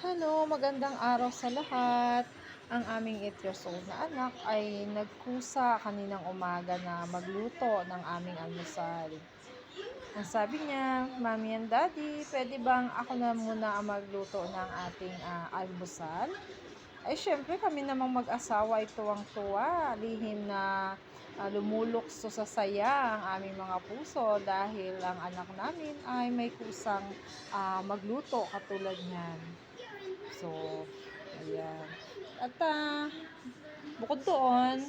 Hello, magandang araw sa lahat. Ang aming 8 years old na anak ay nagkusa kaninang umaga na magluto ng aming almusal. Ang sabi niya, Mommy and Daddy, pwede bang ako na muna ang magluto ng ating almusal? Ay syempre kami namang mag-asawa ay tuwang-tuwa, lihim na lumulukso sa saya ang aming mga puso dahil ang anak namin ay may kusang magluto katulad niyan. So, ayan. At bukod doon,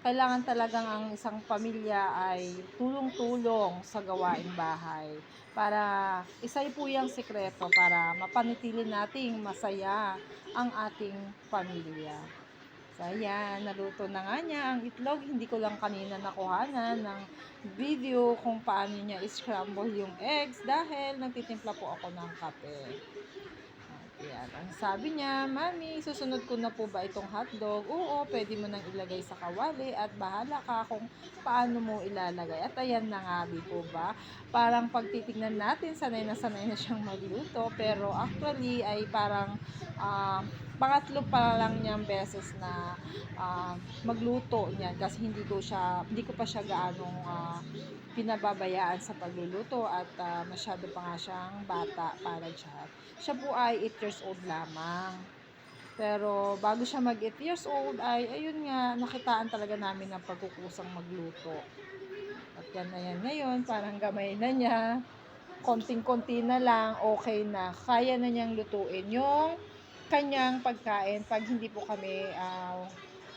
kailangan talagang ang isang pamilya ay tulong-tulong sa gawaing bahay. Para isa po yung sikreto para mapanatili nating masaya ang ating pamilya. So, ayan, naluto na nga niya ang itlog. Hindi ko lang kanina nakuhanan ng video kung paano niya i-scramble yung eggs dahil nagtitimpla po ako ng kape. Ayan. Ang sabi niya, Mami, susunod ko na po ba itong hotdog? Oo, pwede mo nang ilagay sa kawali at bahala ka kung paano mo ilalagay. At ayan na nga, di po ba? Parang pagtitignan natin, sanay na siyang magluto. Pero actually ay parang pangatlo pa lang niyang beses na magluto niyan kasi hindi ko pa siya gaanong pinababayaan sa pagluluto at masyado pa nga siyang bata para dyan. Siya po ay 8 years old lamang. Pero bago siya mag 8 years old ay ayun nga, nakitaan talaga namin ng pagkukusang magluto. At yan na yan ngayon, parang gamay na niya. Konting-konti na lang, okay na. Kaya na niyang lutuin yung kanyang pagkain pag hindi po kami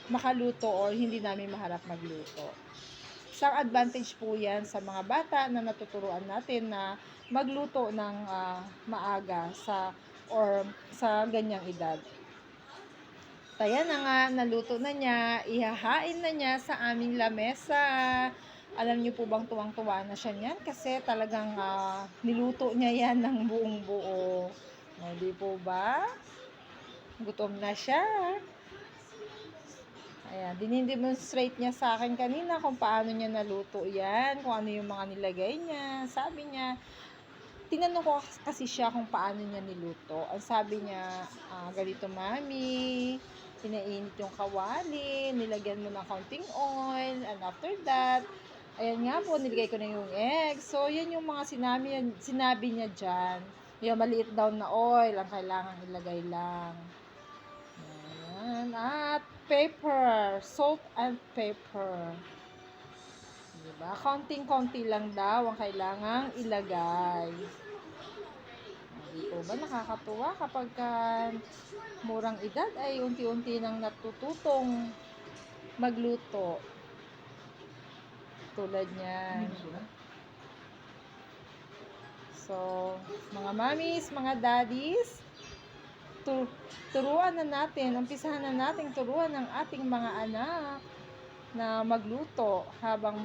makaluto o hindi namin maharap magluto. Isang advantage po yan sa mga bata na natuturuan natin na magluto ng maaga sa ganyang edad. Kaya na nga, naluto na niya, ihahain na niya sa aming lamesa. Alam niyo po bang tuwang-tuwa na siya niyan? Kasi talagang niluto niya yan ng buong buo. Di po ba? Gutom na siya. Ayan, dinidemonstrate niya sa akin kanina kung paano niya naluto yan, kung ano yung mga nilagay niya. Sabi niya, tinanong ko kasi siya kung paano niya niluto. Ang sabi niya, ganito Mami, pinainit yung kawali, nilagyan mo ng kaunting oil, and after that, ayan nga po, nilagay ko na yung egg. So, yan yung mga sinabi niya dyan. Yung maliit daw na oil, ang kailangan ilagay lang. Ayan. At pepper, salt and pepper. Diba? Konting-konti lang daw ang kailangang ilagay. Hindi po ba nakakatuwa kapag murang edad ay unti-unti nang natututong magluto. Tulad niyan. So, mga mommies, mga daddies, turuan na natin, umpisahan na natin turuan ng ating mga anak na magluto habang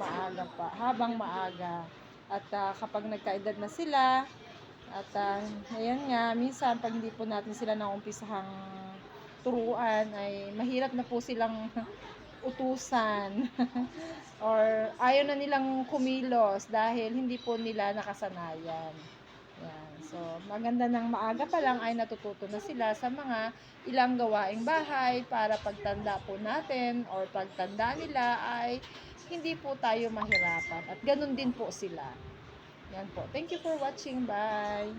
maaga. At kapag nagkaedad na sila, at ayan nga, minsan pag hindi po natin sila naumpisahang turuan, ay mahirap na po silang utusan or ayaw na nilang kumilos dahil hindi po nila nakasanayan. Yan. So, maganda ng maaga pa lang ay natututo na sila sa mga ilang gawaing bahay para pagtanda po natin or pagtanda nila ay hindi po tayo mahirapan. At ganun din po sila. Yan po. Thank you for watching. Bye!